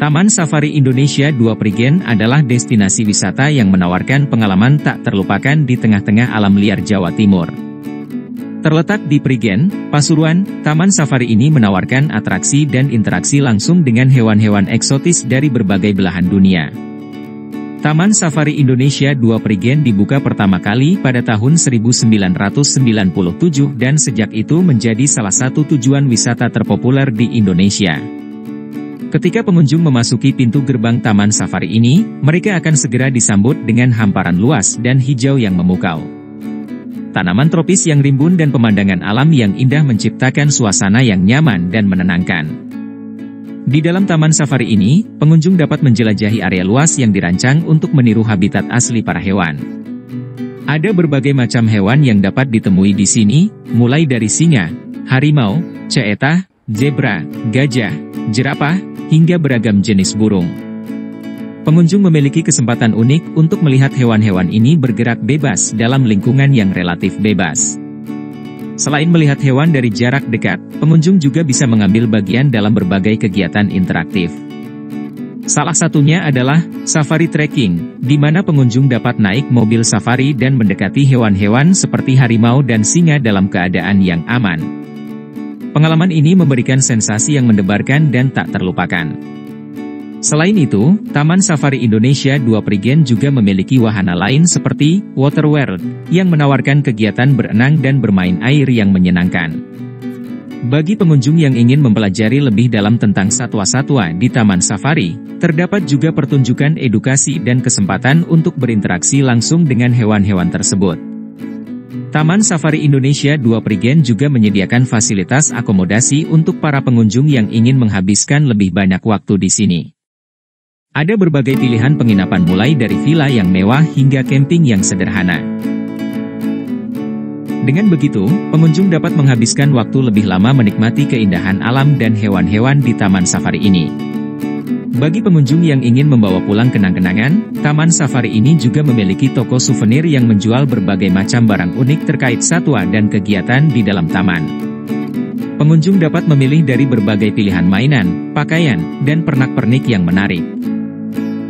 Taman Safari Indonesia 2 Prigen adalah destinasi wisata yang menawarkan pengalaman tak terlupakan di tengah-tengah alam liar Jawa Timur. Terletak di Prigen, Pasuruan, Taman Safari ini menawarkan atraksi dan interaksi langsung dengan hewan-hewan eksotis dari berbagai belahan dunia. Taman Safari Indonesia 2 Prigen dibuka pertama kali pada tahun 1997 dan sejak itu menjadi salah satu tujuan wisata terpopuler di Indonesia. Ketika pengunjung memasuki pintu gerbang Taman Safari ini, mereka akan segera disambut dengan hamparan luas dan hijau yang memukau. Tanaman tropis yang rimbun dan pemandangan alam yang indah menciptakan suasana yang nyaman dan menenangkan. Di dalam Taman Safari ini, pengunjung dapat menjelajahi area luas yang dirancang untuk meniru habitat asli para hewan. Ada berbagai macam hewan yang dapat ditemui di sini, mulai dari singa, harimau, ceetah, zebra, gajah, jerapah, hingga beragam jenis burung. Pengunjung memiliki kesempatan unik untuk melihat hewan-hewan ini bergerak bebas dalam lingkungan yang relatif bebas. Selain melihat hewan dari jarak dekat, pengunjung juga bisa mengambil bagian dalam berbagai kegiatan interaktif. Salah satunya adalah safari trekking, di mana pengunjung dapat naik mobil safari dan mendekati hewan-hewan seperti harimau dan singa dalam keadaan yang aman. Pengalaman ini memberikan sensasi yang mendebarkan dan tak terlupakan. Selain itu, Taman Safari Indonesia 2 Prigen juga memiliki wahana lain seperti Water World, yang menawarkan kegiatan berenang dan bermain air yang menyenangkan. Bagi pengunjung yang ingin mempelajari lebih dalam tentang satwa-satwa di Taman Safari, terdapat juga pertunjukan edukasi dan kesempatan untuk berinteraksi langsung dengan hewan-hewan tersebut. Taman Safari Indonesia 2 Prigen juga menyediakan fasilitas akomodasi untuk para pengunjung yang ingin menghabiskan lebih banyak waktu di sini. Ada berbagai pilihan penginapan mulai dari villa yang mewah hingga camping yang sederhana. Dengan begitu, pengunjung dapat menghabiskan waktu lebih lama menikmati keindahan alam dan hewan-hewan di Taman Safari ini. Bagi pengunjung yang ingin membawa pulang kenang-kenangan, Taman Safari ini juga memiliki toko souvenir yang menjual berbagai macam barang unik terkait satwa dan kegiatan di dalam taman. Pengunjung dapat memilih dari berbagai pilihan mainan, pakaian, dan pernak-pernik yang menarik.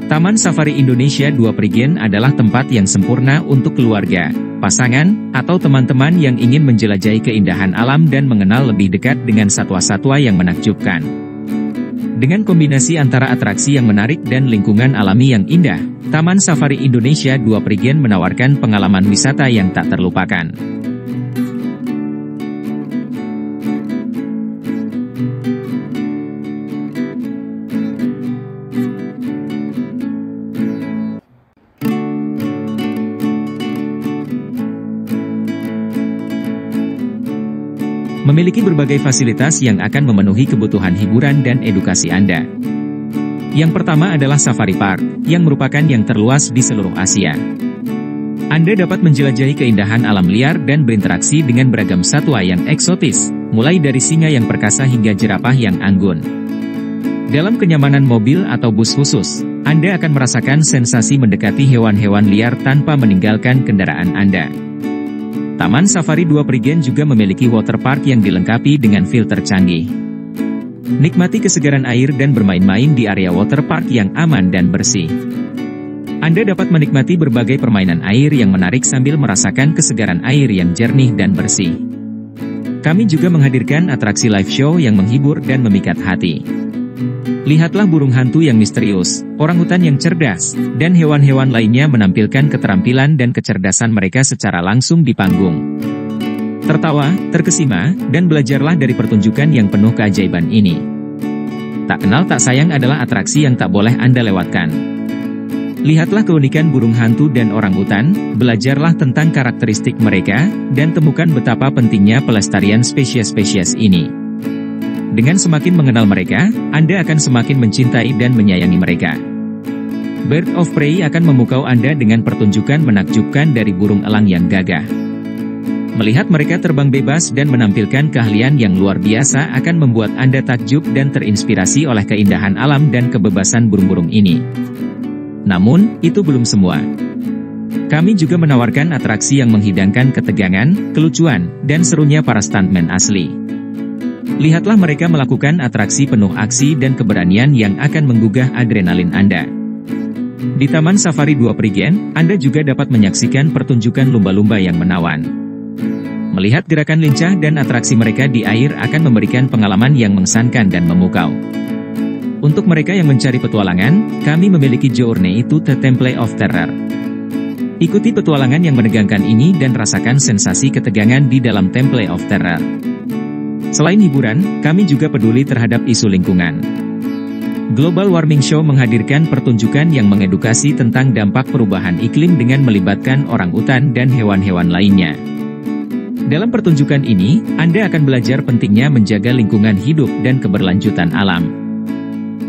Taman Safari Indonesia 2 Prigen adalah tempat yang sempurna untuk keluarga, pasangan, atau teman-teman yang ingin menjelajahi keindahan alam dan mengenal lebih dekat dengan satwa-satwa yang menakjubkan. Dengan kombinasi antara atraksi yang menarik dan lingkungan alami yang indah, Taman Safari Indonesia 2 Prigen menawarkan pengalaman wisata yang tak terlupakan. Memiliki berbagai fasilitas yang akan memenuhi kebutuhan hiburan dan edukasi Anda. Yang pertama adalah Safari Park, yang merupakan yang terluas di seluruh Asia. Anda dapat menjelajahi keindahan alam liar dan berinteraksi dengan beragam satwa yang eksotis, mulai dari singa yang perkasa hingga jerapah yang anggun. Dalam kenyamanan mobil atau bus khusus, Anda akan merasakan sensasi mendekati hewan-hewan liar tanpa meninggalkan kendaraan Anda. Taman Safari 2 Prigen juga memiliki water park yang dilengkapi dengan filter canggih. Nikmati kesegaran air dan bermain-main di area water park yang aman dan bersih. Anda dapat menikmati berbagai permainan air yang menarik sambil merasakan kesegaran air yang jernih dan bersih. Kami juga menghadirkan atraksi live show yang menghibur dan memikat hati. Lihatlah burung hantu yang misterius, orangutan yang cerdas, dan hewan-hewan lainnya menampilkan keterampilan dan kecerdasan mereka secara langsung di panggung. Tertawa, terkesima, dan belajarlah dari pertunjukan yang penuh keajaiban ini. Tak kenal tak sayang adalah atraksi yang tak boleh Anda lewatkan. Lihatlah keunikan burung hantu dan orangutan, belajarlah tentang karakteristik mereka, dan temukan betapa pentingnya pelestarian spesies-spesies ini. Dengan semakin mengenal mereka, Anda akan semakin mencintai dan menyayangi mereka. Bird of Prey akan memukau Anda dengan pertunjukan menakjubkan dari burung elang yang gagah. Melihat mereka terbang bebas dan menampilkan keahlian yang luar biasa akan membuat Anda takjub dan terinspirasi oleh keindahan alam dan kebebasan burung-burung ini. Namun, itu belum semua. Kami juga menawarkan atraksi yang menghidangkan ketegangan, kelucuan, dan serunya para stuntman asli. Lihatlah mereka melakukan atraksi penuh aksi dan keberanian yang akan menggugah adrenalin Anda. Di Taman Safari 2 Prigen, Anda juga dapat menyaksikan pertunjukan lumba-lumba yang menawan. Melihat gerakan lincah dan atraksi mereka di air akan memberikan pengalaman yang mengesankan dan memukau. Untuk mereka yang mencari petualangan, kami memiliki Journey to the Temple of Terror. Ikuti petualangan yang menegangkan ini dan rasakan sensasi ketegangan di dalam Temple of Terror. Selain hiburan, kami juga peduli terhadap isu lingkungan. Global Warming Show menghadirkan pertunjukan yang mengedukasi tentang dampak perubahan iklim dengan melibatkan orangutan dan hewan-hewan lainnya. Dalam pertunjukan ini, Anda akan belajar pentingnya menjaga lingkungan hidup dan keberlanjutan alam.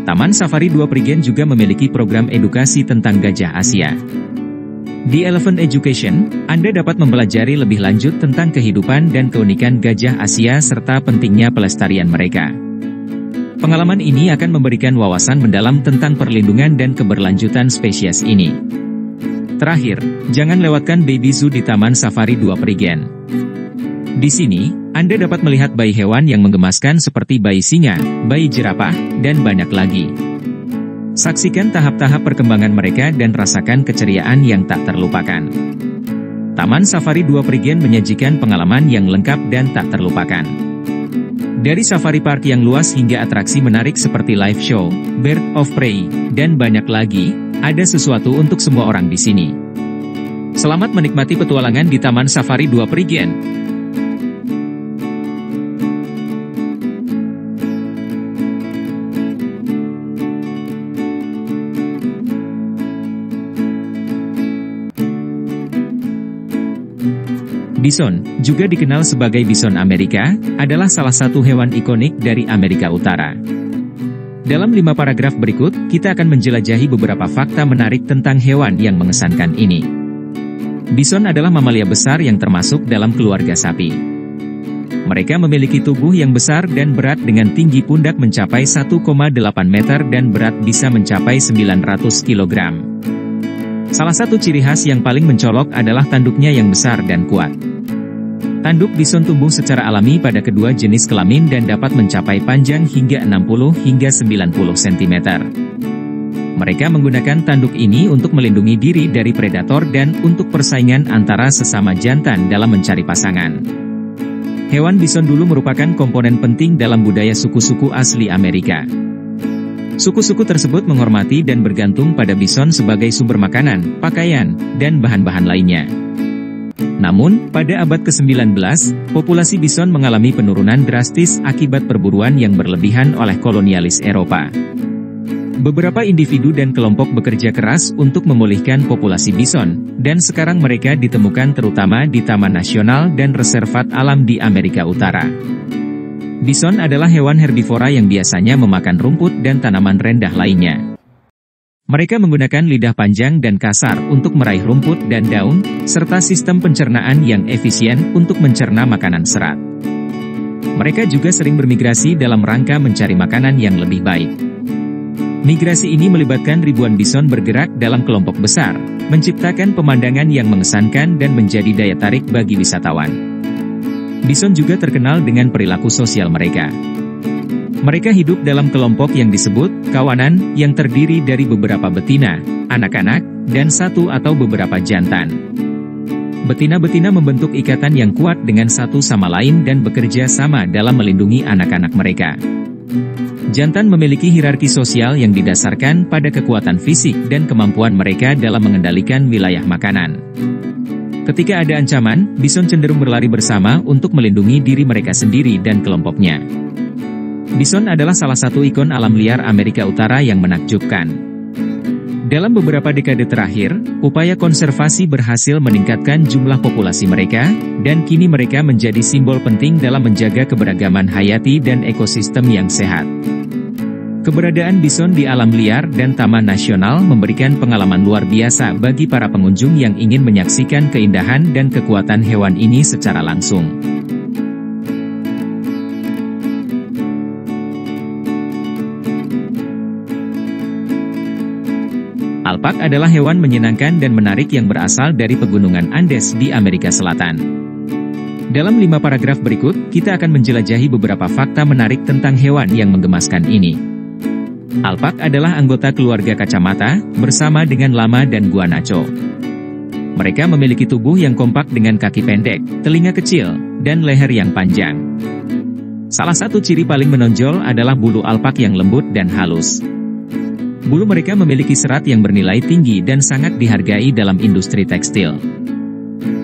Taman Safari 2 Prigen juga memiliki program edukasi tentang gajah Asia. Di Elephant Education, Anda dapat mempelajari lebih lanjut tentang kehidupan dan keunikan gajah Asia serta pentingnya pelestarian mereka. Pengalaman ini akan memberikan wawasan mendalam tentang perlindungan dan keberlanjutan spesies ini. Terakhir, jangan lewatkan Baby Zoo di Taman Safari 2 Prigen. Di sini, Anda dapat melihat bayi hewan yang menggemaskan seperti bayi singa, bayi jerapah, dan banyak lagi. Saksikan tahap-tahap perkembangan mereka dan rasakan keceriaan yang tak terlupakan. Taman Safari 2 Prigen menyajikan pengalaman yang lengkap dan tak terlupakan. Dari safari park yang luas hingga atraksi menarik seperti live show, bird of prey, dan banyak lagi, ada sesuatu untuk semua orang di sini. Selamat menikmati petualangan di Taman Safari 2 Prigen. Bison, juga dikenal sebagai bison Amerika, adalah salah satu hewan ikonik dari Amerika Utara. Dalam 5 paragraf berikut, kita akan menjelajahi beberapa fakta menarik tentang hewan yang mengesankan ini. Bison adalah mamalia besar yang termasuk dalam keluarga sapi. Mereka memiliki tubuh yang besar dan berat dengan tinggi pundak mencapai 1,8 meter dan berat bisa mencapai 900 kg. Salah satu ciri khas yang paling mencolok adalah tanduknya yang besar dan kuat. Tanduk bison tumbuh secara alami pada kedua jenis kelamin dan dapat mencapai panjang hingga 60 hingga 90 cm. Mereka menggunakan tanduk ini untuk melindungi diri dari predator dan untuk persaingan antara sesama jantan dalam mencari pasangan. Hewan bison dulu merupakan komponen penting dalam budaya suku-suku asli Amerika. Suku-suku tersebut menghormati dan bergantung pada bison sebagai sumber makanan, pakaian, dan bahan-bahan lainnya. Namun, pada abad ke-19, populasi bison mengalami penurunan drastis akibat perburuan yang berlebihan oleh kolonialis Eropa. Beberapa individu dan kelompok bekerja keras untuk memulihkan populasi bison, dan sekarang mereka ditemukan terutama di Taman Nasional dan Reservat Alam di Amerika Utara. Bison adalah hewan herbivora yang biasanya memakan rumput dan tanaman rendah lainnya. Mereka menggunakan lidah panjang dan kasar untuk meraih rumput dan daun, serta sistem pencernaan yang efisien untuk mencerna makanan serat. Mereka juga sering bermigrasi dalam rangka mencari makanan yang lebih baik. Migrasi ini melibatkan ribuan bison bergerak dalam kelompok besar, menciptakan pemandangan yang mengesankan dan menjadi daya tarik bagi wisatawan. Bison juga terkenal dengan perilaku sosial mereka. Mereka hidup dalam kelompok yang disebut kawanan, yang terdiri dari beberapa betina, anak-anak, dan satu atau beberapa jantan. Betina-betina membentuk ikatan yang kuat dengan satu sama lain dan bekerja sama dalam melindungi anak-anak mereka. Jantan memiliki hierarki sosial yang didasarkan pada kekuatan fisik dan kemampuan mereka dalam mengendalikan wilayah makanan. Ketika ada ancaman, bison cenderung berlari bersama untuk melindungi diri mereka sendiri dan kelompoknya. Bison adalah salah satu ikon alam liar Amerika Utara yang menakjubkan. Dalam beberapa dekade terakhir, upaya konservasi berhasil meningkatkan jumlah populasi mereka, dan kini mereka menjadi simbol penting dalam menjaga keberagaman hayati dan ekosistem yang sehat. Keberadaan bison di alam liar dan Taman Nasional memberikan pengalaman luar biasa bagi para pengunjung yang ingin menyaksikan keindahan dan kekuatan hewan ini secara langsung. Alpak adalah hewan menyenangkan dan menarik yang berasal dari pegunungan Andes di Amerika Selatan. Dalam 5 paragraf berikut, kita akan menjelajahi beberapa fakta menarik tentang hewan yang menggemaskan ini. Alpak adalah anggota keluarga kacamata, bersama dengan lama dan guanaco. Mereka memiliki tubuh yang kompak dengan kaki pendek, telinga kecil, dan leher yang panjang. Salah satu ciri paling menonjol adalah bulu alpak yang lembut dan halus. Bulu mereka memiliki serat yang bernilai tinggi dan sangat dihargai dalam industri tekstil.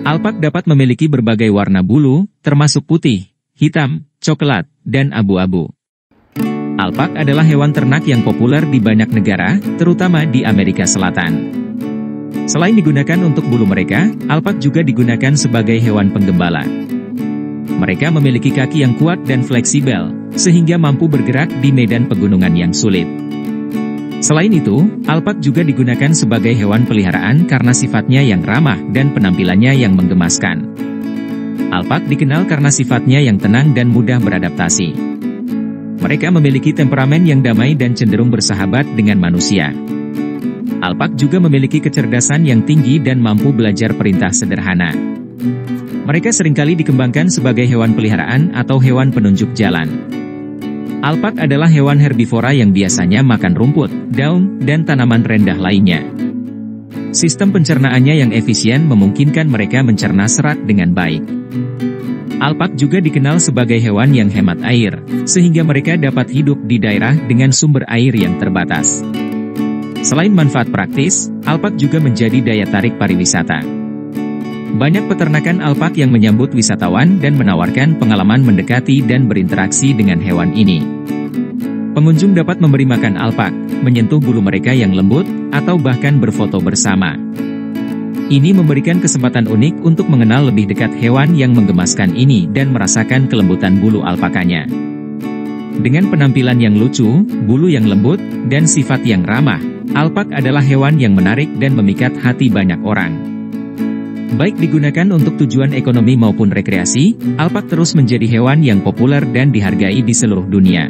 Alpak dapat memiliki berbagai warna bulu, termasuk putih, hitam, coklat, dan abu-abu. Alpak adalah hewan ternak yang populer di banyak negara, terutama di Amerika Selatan. Selain digunakan untuk bulu mereka, alpak juga digunakan sebagai hewan penggembala. Mereka memiliki kaki yang kuat dan fleksibel, sehingga mampu bergerak di medan pegunungan yang sulit. Selain itu, alpak juga digunakan sebagai hewan peliharaan karena sifatnya yang ramah dan penampilannya yang menggemaskan. Alpak dikenal karena sifatnya yang tenang dan mudah beradaptasi. Mereka memiliki temperamen yang damai dan cenderung bersahabat dengan manusia. Alpak juga memiliki kecerdasan yang tinggi dan mampu belajar perintah sederhana. Mereka seringkali dikembangkan sebagai hewan peliharaan atau hewan penunjuk jalan. Alpak adalah hewan herbivora yang biasanya makan rumput, daun, dan tanaman rendah lainnya. Sistem pencernaannya yang efisien memungkinkan mereka mencerna serat dengan baik. Alpak juga dikenal sebagai hewan yang hemat air, sehingga mereka dapat hidup di daerah dengan sumber air yang terbatas. Selain manfaat praktis, alpak juga menjadi daya tarik pariwisata. Banyak peternakan alpak yang menyambut wisatawan dan menawarkan pengalaman mendekati dan berinteraksi dengan hewan ini. Pengunjung dapat memberi makan alpak, menyentuh bulu mereka yang lembut, atau bahkan berfoto bersama. Ini memberikan kesempatan unik untuk mengenal lebih dekat hewan yang menggemaskan ini dan merasakan kelembutan bulu alpakanya. Dengan penampilan yang lucu, bulu yang lembut, dan sifat yang ramah, alpak adalah hewan yang menarik dan memikat hati banyak orang. Baik digunakan untuk tujuan ekonomi maupun rekreasi, alpak terus menjadi hewan yang populer dan dihargai di seluruh dunia.